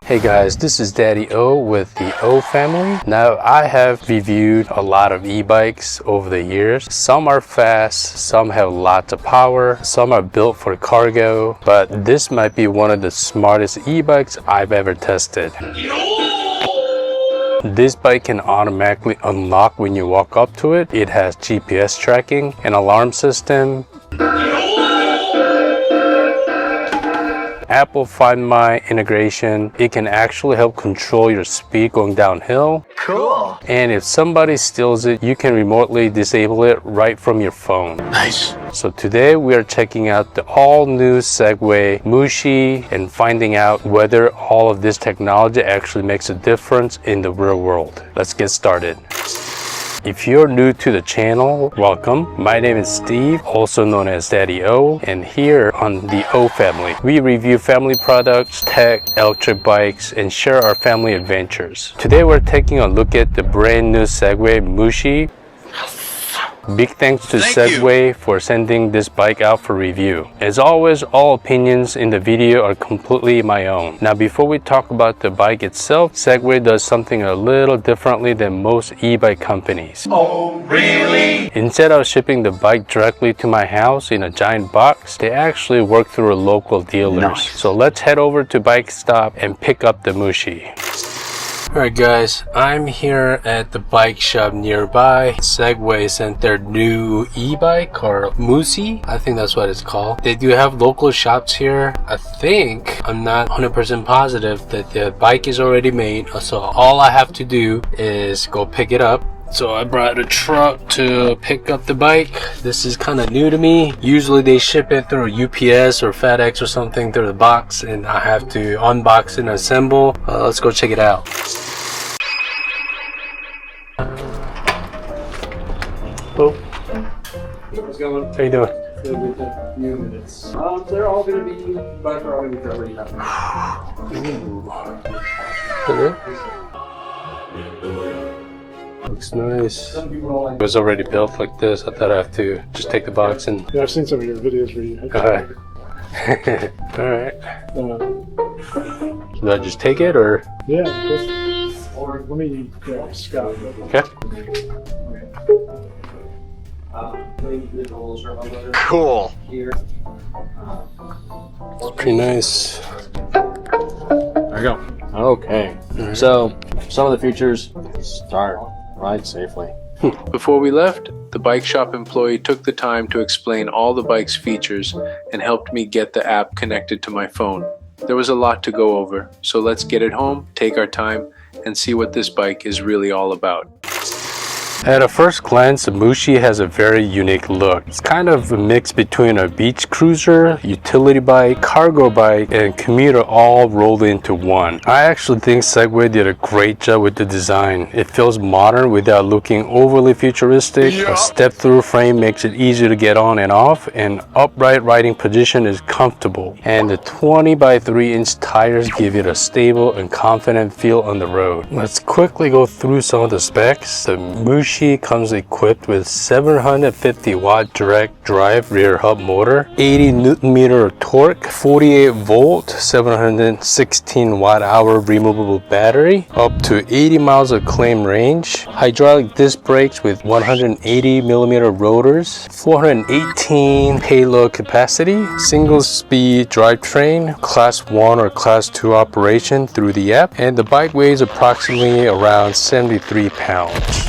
Hey guys, this is Daddy O with the O family. Now I have reviewed a lot of e-bikes over the years. Some are fast, some have lots of power, some are built for cargo, but this might be one of the smartest e-bikes I've ever tested. This bike can automatically unlock when you walk up to it. It has GPS tracking, an alarm system, Apple Find My integration. It can actually help control your speed going downhill. Cool. And if somebody steals it, you can remotely disable it right from your phone. Nice. So today we are checking out the all-new Segway MUXI and finding out whether all of this technology actually makes a difference in the real world. Let's get started. If you're new to the channel, welcome. My name is Steve, also known as Daddy O, and here on the O family, we review family products, tech, electric bikes, and share our family adventures. Today we're taking a look at the brand new Segway MUXI. Big thanks to Segway for sending this bike out for review. As always, all opinions in the video are completely my own. Now before we talk about the bike itself, Segway does something a little differently than most e-bike companies. Oh, really? Instead of shipping the bike directly to my house in a giant box, they actually work through local dealers. Nice. So let's head over to Bike Stop and pick up the MUXI. Alright guys, I'm here at the bike shop nearby. Segway sent their new e-bike or MUXI, I think that's what it's called. They do have local shops here. I'm not 100% positive that the bike is already made, so all I have to do is go pick it up. So I brought a truck to pick up the bike. This is kind of new to me. Usually they ship it through UPS or FedEx or something through the box, and I have to unbox and assemble. Let's go check it out. Oh. What's going on? How you doing? With a few minutes. They're all going to be, but they're all going to be covered. Looks nice. Some people don't like. It was already built like this. I thought I have to just take the box and... Yeah, I've seen some of your videos where you. Alright. Should I just take it or? Yeah, of course. Or let me grab Scott. Okay. Cool. It's pretty nice. There you go. Okay. So, some of the features: start, ride safely. Before we left, the bike shop employee took the time to explain all the bike's features and helped me get the app connected to my phone. There was a lot to go over, so let's get it home, take our time, and see what this bike is really all about. At a first glance, the MUXI has a very unique look. It's kind of a mix between a beach cruiser, utility bike, cargo bike, and commuter all rolled into one. I actually think Segway did a great job with the design. It feels modern without looking overly futuristic. A step-through frame makes it easy to get on and off, and upright riding position is comfortable. And the 20 by 3 inch tires give it a stable and confident feel on the road. Let's quickly go through some of the specs. The MUXI comes equipped with 750 watt direct drive rear hub motor, 80 Newton meter of torque, 48 volt, 716 watt hour removable battery, up to 80 miles of claim range, hydraulic disc brakes with 180 millimeter rotors, 418 payload capacity, single speed drivetrain, class 1 or class 2 operation through the app, and the bike weighs approximately around 73 pounds.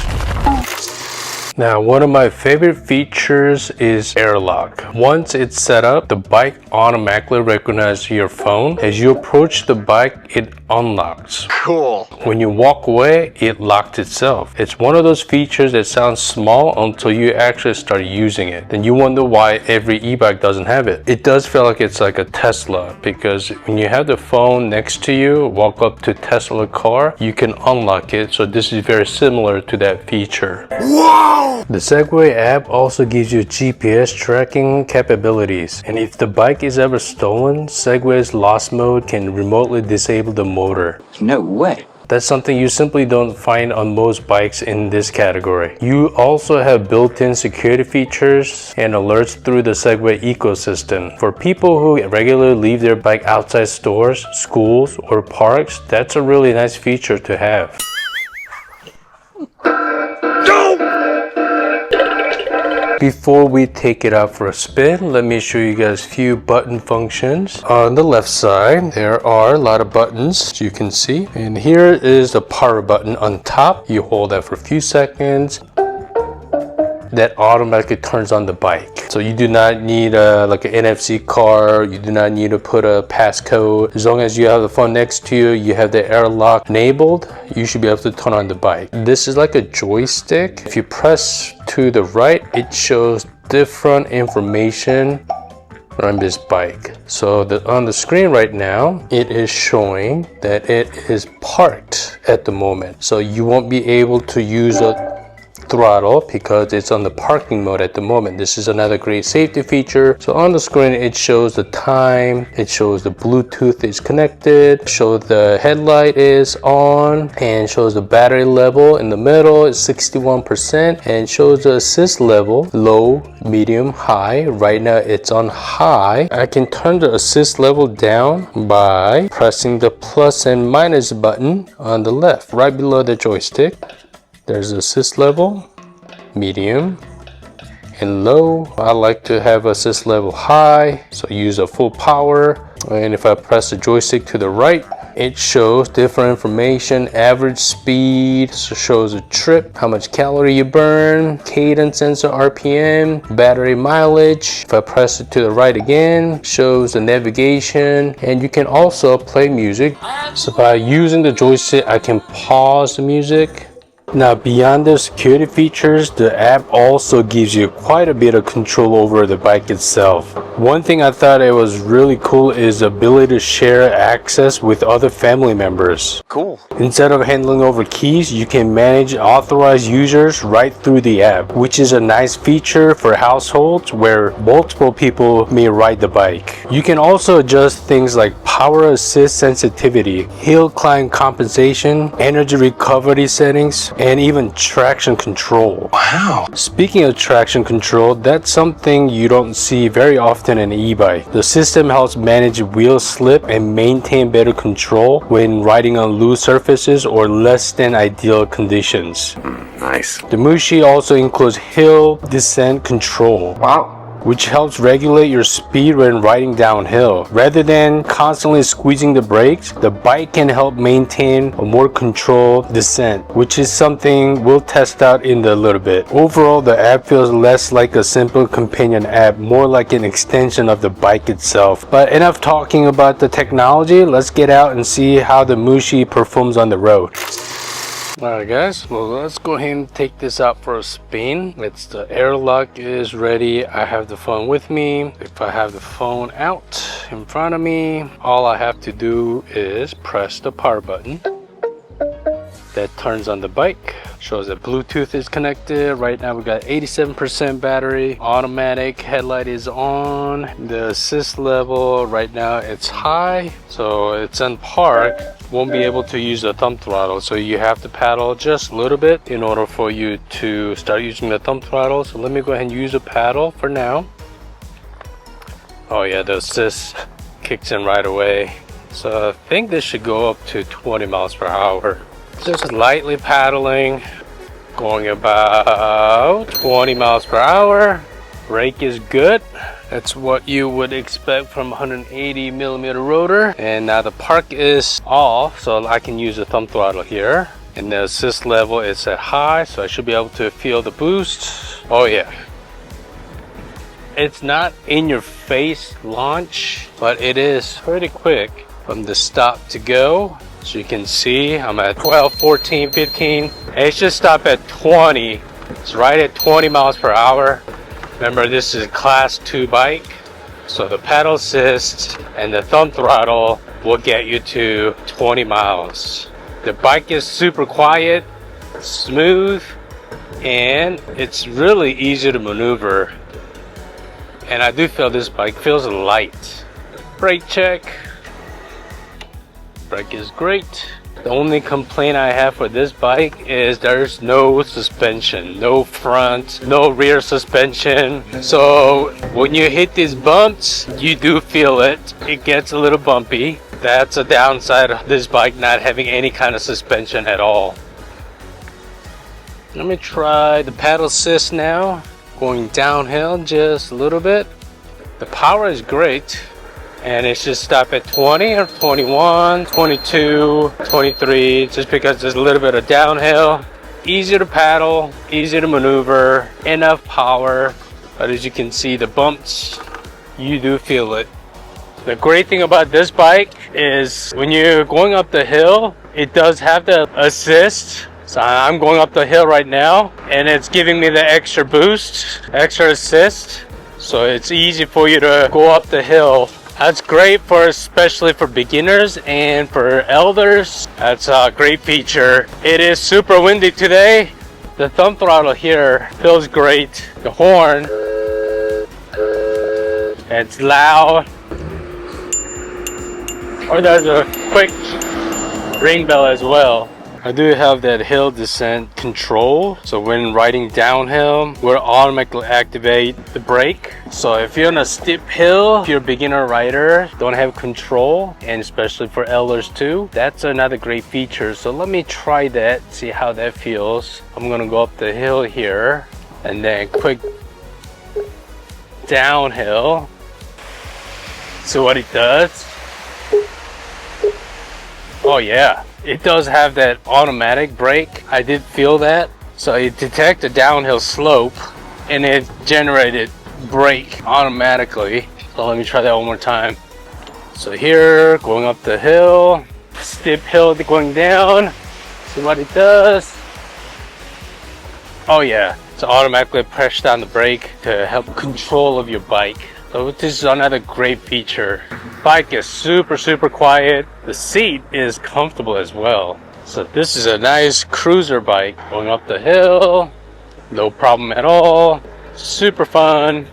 Now, one of my favorite features is AirLock. Once it's set up, the bike automatically recognizes your phone. As you approach the bike, it unlocks. Cool. When you walk away, it locks itself. It's one of those features that sounds small until you actually start using it. Then you wonder why every e-bike doesn't have it. It does feel like it's like a Tesla, because when you have the phone next to you, walk up to Tesla car, you can unlock it. So this is very similar to that feature. Wow! The Segway app also gives you GPS tracking capabilities, and if the bike is ever stolen, Segway's lost mode can remotely disable the motor. No way. That's something you simply don't find on most bikes in this category. You also have built-in security features and alerts through the Segway ecosystem. For people who regularly leave their bike outside stores, schools, or parks, that's a really nice feature to have. Before we take it out for a spin, let me show you guys a few button functions. On the left side, there are a lot of buttons, as you can see. And here is the power button on top. You hold that for a few seconds. That automatically turns on the bike. So you do not need like an NFC card. You do not need to put a passcode. As long as you have the phone next to you, you have the AirLock enabled, you should be able to turn on the bike. This is like a joystick. If you press to the right, it shows different information on this bike. So on the screen right now, it is showing that it is parked at the moment. So you won't be able to use a throttle because it's on the parking mode at the moment. This is another great safety feature. So on the screen, it shows the time, it shows the Bluetooth is connected, shows the headlight is on, and shows the battery level in the middle is 61%, and shows the assist level, low, medium, high. Right now it's on high. I can turn the assist level down by pressing the plus and minus button on the left, right below the joystick. There's assist level, medium, and low. I like to have assist level high, so use a full power. And if I press the joystick to the right, it shows different information, average speed, so shows a trip, how much calorie you burn, cadence sensor, RPM, battery mileage. If I press it to the right again, shows the navigation, and you can also play music. So by using the joystick, I can pause the music. Now, beyond the security features, the app also gives you quite a bit of control over the bike itself. One thing I thought it was really cool is the ability to share access with other family members. Cool. Instead of handling over keys, you can manage authorized users right through the app, which is a nice feature for households where multiple people may ride the bike. You can also adjust things like power assist sensitivity, hill climb compensation, energy recovery settings, and even traction control. Wow. Speaking of traction control, that's something you don't see very often in an e-bike. The system helps manage wheel slip and maintain better control when riding on loose surfaces or less than ideal conditions. Nice. The MUXI also includes hill descent control. Wow. Which helps regulate your speed when riding downhill. Rather than constantly squeezing the brakes, the bike can help maintain a more controlled descent, which is something we'll test out in a little bit. Overall, the app feels less like a simple companion app, more like an extension of the bike itself. But enough talking about the technology, let's get out and see how the MUXI performs on the road. Alright guys, well let's go ahead and take this out for a spin. The AirLock is ready. I have the phone with me. If I have the phone out in front of me, all I have to do is press the power button. That turns on the bike, shows that Bluetooth is connected. Right now we got 87% battery, automatic headlight is on, the assist level right now it's high, so it's on park. Won't be able to use the thumb throttle, so you have to paddle just a little bit in order for you to start using the thumb throttle. So let me go ahead and use a paddle for now. Oh yeah, the assist kicks in right away. So I think this should go up to 20 miles per hour. Just lightly paddling, going about 20 miles per hour. Brake is good. That's what you would expect from 180 millimeter rotor. And now the park is off, so I can use the thumb throttle here. And the assist level is at high, so I should be able to feel the boost. Oh yeah. It's not in your face launch, but it is pretty quick from the stop to go. As you can see, I'm at 12, 14, 15. It should stop at 20. It's right at 20 miles per hour. Remember, this is a class 2 bike. So the pedal assist and the thumb throttle will get you to 20 miles. The bike is super quiet, smooth, and it's really easy to maneuver. And I do feel this bike feels light. Brake check. Bike is great. The only complaint I have for this bike is there's no suspension, no front, no rear suspension. So when you hit these bumps, you do feel it. It gets a little bumpy. That's a downside of this bike not having any kind of suspension at all. Let me try the paddle assist now. Going downhill just a little bit. The power is great. And it should stop at 20 or 21, 22, 23, just because there's a little bit of downhill. Easy to paddle, easy to maneuver, enough power. But as you can see, the bumps, you do feel it. The great thing about this bike is when you're going up the hill, it does have the assist. So I'm going up the hill right now, and it's giving me the extra boost, extra assist. So it's easy for you to go up the hill. That's great for especially for beginners and for elders. That's a great feature. It is super windy today. The thumb throttle here feels great. The horn, it's loud. Or there's a quick ring bell as well. I do have that hill descent control, so when riding downhill, we'll automatically activate the brake. So if you're on a steep hill, if you're a beginner rider, don't have control, and especially for elders too, that's another great feature. So let me try that, see how that feels. I'm gonna go up the hill here, and then quick downhill. See what it does. Oh yeah. It does have that automatic brake. I did feel that. So it detects a downhill slope and it generated brake automatically. So let me try that one more time. So here, going up the hill, steep hill going down. See what it does. Oh yeah, it's automatically press down the brake to help control of your bike. So this is another great feature. Bike is super quiet. The seat is comfortable as well. So this is a nice cruiser bike going up the hill. No problem at all. Super fun.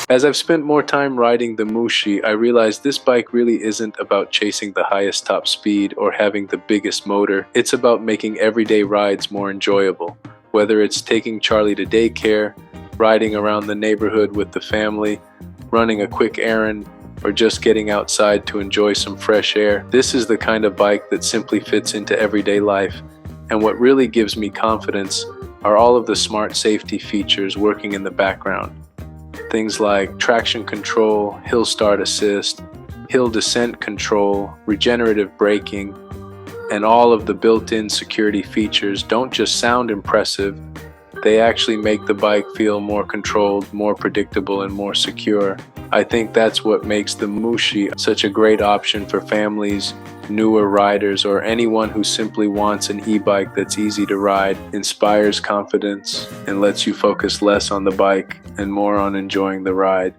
As I've spent more time riding the MUXI, I realized this bike really isn't about chasing the highest top speed or having the biggest motor. It's about making everyday rides more enjoyable. Whether it's taking Charlie to daycare, riding around the neighborhood with the family, running a quick errand, or just getting outside to enjoy some fresh air. This is the kind of bike that simply fits into everyday life. And what really gives me confidence are all of the smart safety features working in the background. Things like traction control, hill start assist, hill descent control, regenerative braking, and all of the built-in security features don't just sound impressive, they actually make the bike feel more controlled, more predictable, and more secure. I think that's what makes the MUXI such a great option for families, newer riders, or anyone who simply wants an e-bike that's easy to ride, inspires confidence, and lets you focus less on the bike and more on enjoying the ride.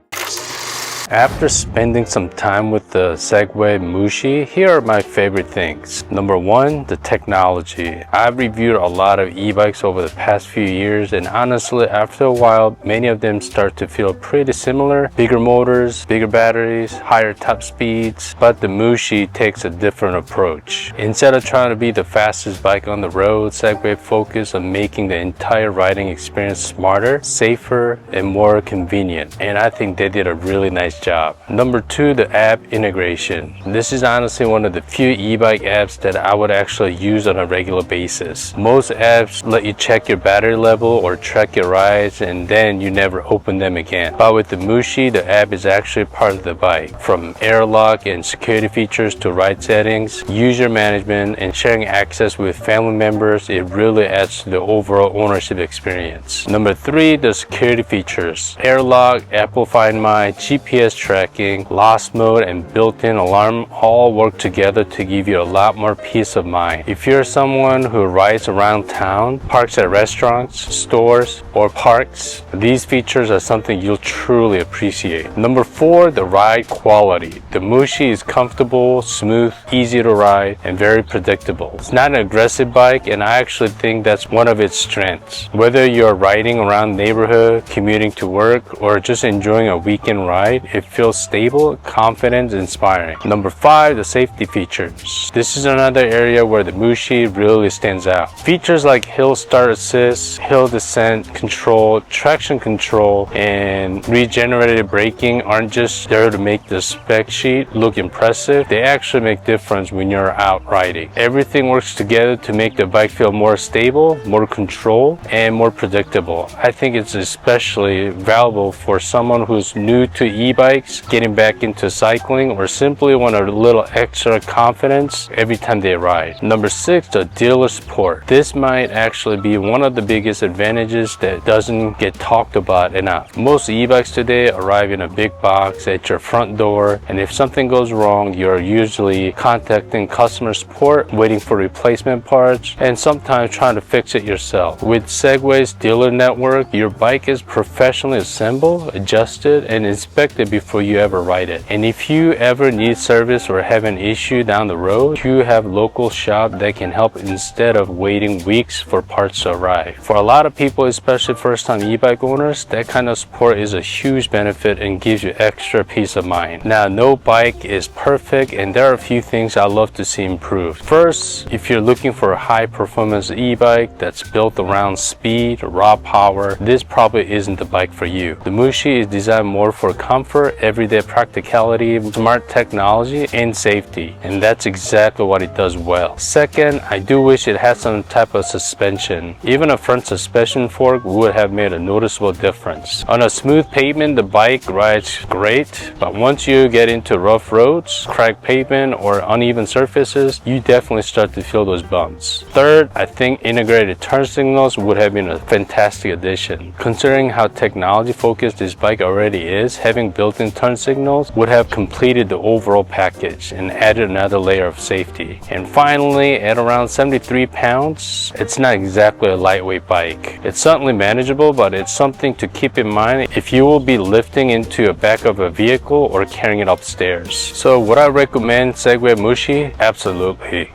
After spending some time with the Segway MUXI, here are my favorite things. Number one, the technology. I've reviewed a lot of e-bikes over the past few years, and honestly, after a while, many of them start to feel pretty similar. Bigger motors, bigger batteries, higher top speeds, but the MUXI takes a different approach. Instead of trying to be the fastest bike on the road, Segway focused on making the entire riding experience smarter, safer, and more convenient. And I think they did a really nice job. Number two, the app integration. This is honestly one of the few e-bike apps that I would actually use on a regular basis. Most apps let you check your battery level or track your rides, and then you never open them again. But with the MUXI, the app is actually part of the bike. From AirLock and security features to ride settings, user management, and sharing access with family members, it really adds to the overall ownership experience. Number three, the security features. AirLock, Apple Find My, GPS tracking, lost mode, and built-in alarm all work together to give you a lot more peace of mind. If you're someone who rides around town, parks at restaurants, stores, or parks, these features are something you'll truly appreciate. Number four, the ride quality. The MUXI is comfortable, smooth, easy to ride, and very predictable. It's not an aggressive bike, and I actually think that's one of its strengths. Whether you're riding around the neighborhood, commuting to work, or just enjoying a weekend ride, it It feels stable, confident, inspiring. Number 5, the safety features. This is another area where the MUXI really stands out. Features like hill start assist, hill descent control, traction control, and regenerative braking aren't just there to make the spec sheet look impressive. They actually make difference when you're out riding. Everything works together to make the bike feel more stable, more controlled, and more predictable. I think it's especially valuable for someone who's new to e-bikes, getting back into cycling, or simply want a little extra confidence every time they ride. Number 6, the dealer support. This might actually be one of the biggest advantages that doesn't get talked about enough. Most e-bikes today arrive in a big box at your front door, and if something goes wrong, you're usually contacting customer support, waiting for replacement parts, and sometimes trying to fix it yourself. With Segway's dealer network, your bike is professionally assembled, adjusted, and inspected before you ever ride it. And if you ever need service or have an issue down the road, you have local shop that can help instead of waiting weeks for parts to arrive. For a lot of people, especially first-time e-bike owners, that kind of support is a huge benefit and gives you extra peace of mind. Now, no bike is perfect, and there are a few things I'd love to see improved. First, if you're looking for a high-performance e-bike that's built around speed, raw power, this probably isn't the bike for you. The MUXI is designed more for comfort, everyday practicality, smart technology, and safety, and that's exactly what it does well. Second, I do wish it had some type of suspension. Even a front suspension fork would have made a noticeable difference. On a smooth pavement, the bike rides great, but once you get into rough roads, cracked pavement, or uneven surfaces, you definitely start to feel those bumps. Third, I think integrated turn signals would have been a fantastic addition. Considering how technology focused this bike already is, having built-in turn signals would have completed the overall package and added another layer of safety. And finally, at around 73 pounds, it's not exactly a lightweight bike. It's certainly manageable, but it's something to keep in mind if you will be lifting into the back of a vehicle or carrying it upstairs. So would I recommend Segway MUXI? Absolutely.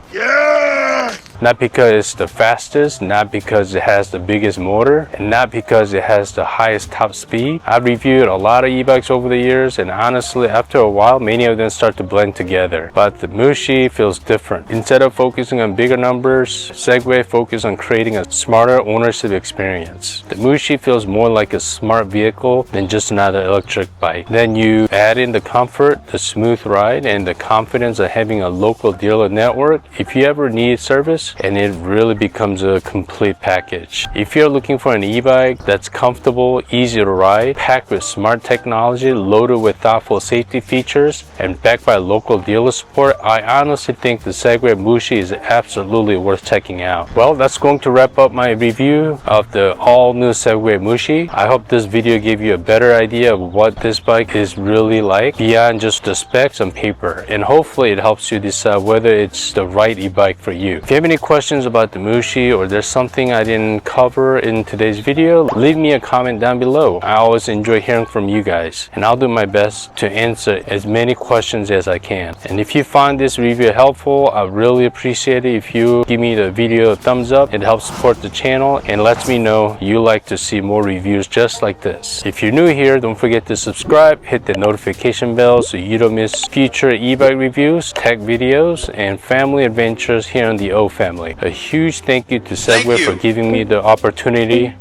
Not because it's the fastest, not because it has the biggest motor, and not because it has the highest top speed. I've reviewed a lot of e-bikes over the years, and honestly, after a while, many of them start to blend together. But the MUXI feels different. Instead of focusing on bigger numbers, Segway focuses on creating a smarter ownership experience. The MUXI feels more like a smart vehicle than just another electric bike. Then you add in the comfort, the smooth ride, and the confidence of having a local dealer network. If you ever need service, and it really becomes a complete package. If you're looking for an e-bike that's comfortable, easy to ride, packed with smart technology, loaded with thoughtful safety features, and backed by local dealer support, I honestly think the Segway MUXI is absolutely worth checking out. Well, that's going to wrap up my review of the all-new Segway MUXI. I hope this video gave you a better idea of what this bike is really like beyond just the specs on paper, and hopefully it helps you decide whether it's the right e-bike for you. If you have any questions about the MUXI, or there's something I didn't cover in today's video, leave me a comment down below. I always enjoy hearing from you guys, and I'll do my best to answer as many questions as I can. And if you find this review helpful, I really appreciate it if you give me the video a thumbs up. It helps support the channel and lets me know you like to see more reviews just like this. If you're new here, don't forget to subscribe, hit the notification bell so you don't miss future e-bike reviews, tech videos, and family adventures here on the O family. A huge thank you to Segway for giving me the opportunity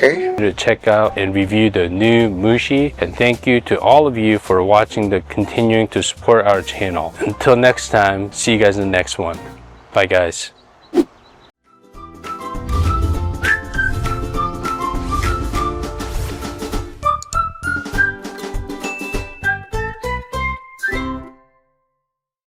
to check out and review the new MUXI, and thank you to all of you for watching and continuing to support our channel. Until next time, see you guys in the next one. Bye guys.